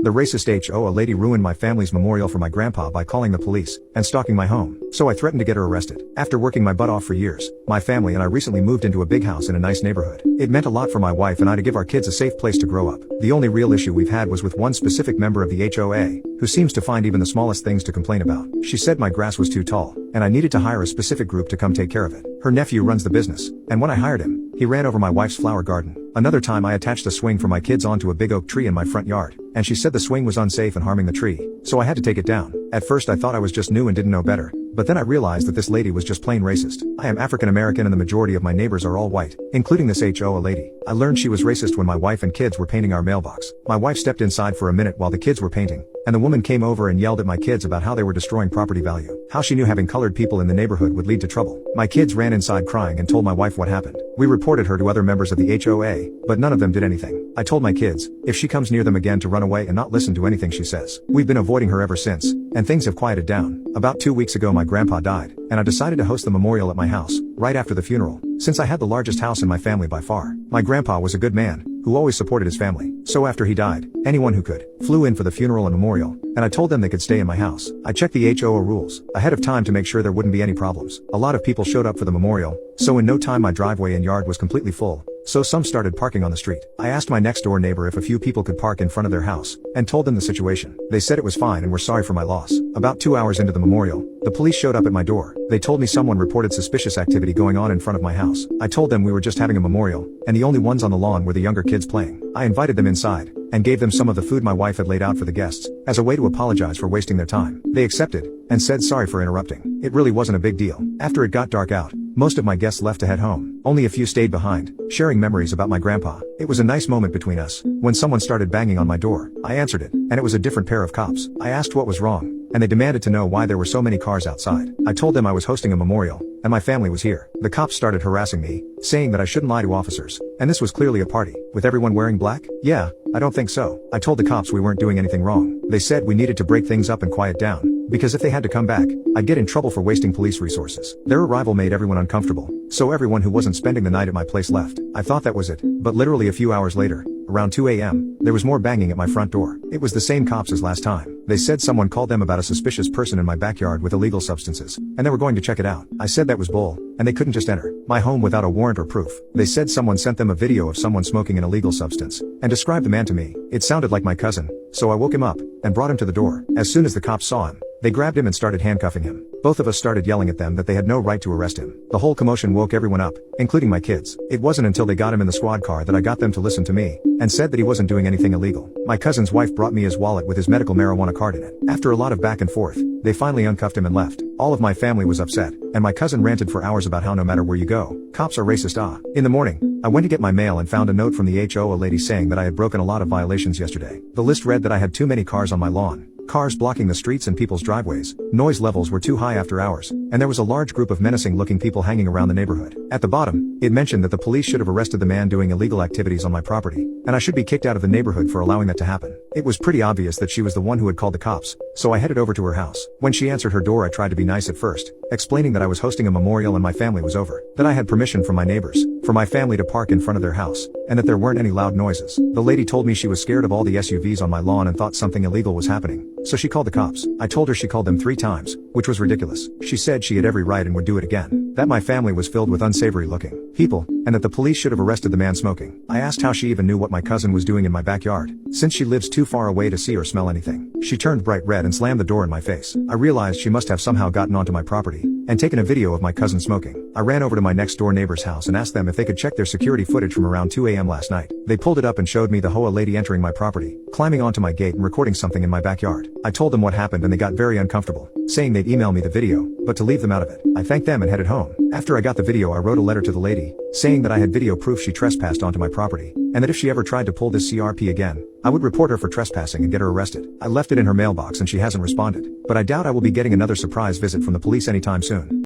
The racist HO, a lady ruined my family's memorial for my grandpa by calling the police and stalking my home. So I threatened to get her arrested. After working my butt off for years, my family and I recently moved into a big house in a nice neighborhood. It meant a lot for my wife and I to give our kids a safe place to grow up. The only real issue we've had was with one specific member of the HOA, who seems to find even the smallest things to complain about. She said my grass was too tall, and I needed to hire a specific group to come take care of it. Her nephew runs the business, and when I hired him, he ran over my wife's flower garden. Another time I attached a swing for my kids onto a big oak tree in my front yard, and she said the swing was unsafe and harming the tree, so I had to take it down. At first I thought I was just new and didn't know better, but then I realized that this lady was just plain racist. I am African American and the majority of my neighbors are all white, including this HO, a lady. I learned she was racist when my wife and kids were painting our mailbox. My wife stepped inside for a minute while the kids were painting, and the woman came over and yelled at my kids about how they were destroying property value, how she knew having colored people in the neighborhood would lead to trouble. My kids ran inside crying and told my wife what happened. We reported her to other members of the HOA, but none of them did anything. I told my kids, if she comes near them again, to run away and not listen to anything she says. We've been avoiding her ever since, and things have quieted down. About 2 weeks ago my grandpa died, and I decided to host the memorial at my house, right after the funeral, since I had the largest house in my family by far. My grandpa was a good man, who always supported his family. So after he died, anyone who could, flew in for the funeral and memorial, and I told them they could stay in my house. I checked the HOA rules ahead of time to make sure there wouldn't be any problems. A lot of people showed up for the memorial, so in no time my driveway and yard was completely full. So some started parking on the street. I asked my next door neighbor if a few people could park in front of their house, and told them the situation. They said it was fine and were sorry for my loss. About 2 hours into the memorial, the police showed up at my door. They told me someone reported suspicious activity going on in front of my house. I told them we were just having a memorial, and the only ones on the lawn were the younger kids playing. I invited them inside, and gave them some of the food my wife had laid out for the guests, as a way to apologize for wasting their time. They accepted, and said sorry for interrupting. It really wasn't a big deal. After it got dark out, most of my guests left to head home. Only a few stayed behind, sharing memories about my grandpa. It was a nice moment between us, when someone started banging on my door. I answered it, and it was a different pair of cops. I asked what was wrong, and they demanded to know why there were so many cars outside. I told them I was hosting a memorial, and my family was here. The cops started harassing me, saying that I shouldn't lie to officers, and this was clearly a party. With everyone wearing black? Yeah, I don't think so. I told the cops we weren't doing anything wrong. They said we needed to break things up and quiet down, because if they had to come back, I'd get in trouble for wasting police resources. Their arrival made everyone uncomfortable, so everyone who wasn't spending the night at my place left. I thought that was it, but literally a few hours later, around 2 a.m., there was more banging at my front door. It was the same cops as last time. They said someone called them about a suspicious person in my backyard with illegal substances, and they were going to check it out. I said that was bull, and they couldn't just enter my home without a warrant or proof. They said someone sent them a video of someone smoking an illegal substance, and described the man to me. It sounded like my cousin, so I woke him up, and brought him to the door. As soon as the cops saw him, they grabbed him and started handcuffing him. Both of us started yelling at them that they had no right to arrest him. The whole commotion woke everyone up, including my kids. It wasn't until they got him in the squad car that I got them to listen to me, and said that he wasn't doing anything illegal. My cousin's wife brought me his wallet with his medical marijuana card in it. After a lot of back and forth, they finally uncuffed him and left. All of my family was upset, and my cousin ranted for hours about how no matter where you go, cops are racist. In the morning, I went to get my mail and found a note from the HOA lady saying that I had broken a lot of violations yesterday. The list read that I had too many cars on my lawn, cars blocking the streets and people's driveways, noise levels were too high after hours, and there was a large group of menacing-looking people hanging around the neighborhood. At the bottom, it mentioned that the police should have arrested the man doing illegal activities on my property, and I should be kicked out of the neighborhood for allowing that to happen. It was pretty obvious that she was the one who had called the cops, so I headed over to her house. When she answered her door, I tried to be nice at first, explaining that I was hosting a memorial and my family was over, that I had permission from my neighbors, for my family to park in front of their house, and that there weren't any loud noises. The lady told me she was scared of all the SUVs on my lawn and thought something illegal was happening, so she called the cops. I told her she called them 3 times, which was ridiculous. She said she had every right and would do it again, that my family was filled with unsavory looking people, and that the police should have arrested the man smoking. I asked how she even knew what my cousin was doing in my backyard, since she lives too far away to see or smell anything. She turned bright red and slammed the door in my face. I realized she must have somehow gotten onto my property, and taken a video of my cousin smoking. I ran over to my next door neighbor's house and asked them if they could check their security footage from around 2 a.m. last night. They pulled it up and showed me the HOA lady entering my property, climbing onto my gate and recording something in my backyard. I told them what happened and they got very uncomfortable, saying they'd email me the video, but to leave them out of it. I thanked them and headed home. After I got the video, I wrote a letter to the lady, saying that I had video proof she trespassed onto my property, and that if she ever tried to pull this CRP again, I would report her for trespassing and get her arrested. I left it in her mailbox and she hasn't responded, but I doubt I will be getting another surprise visit from the police anytime soon.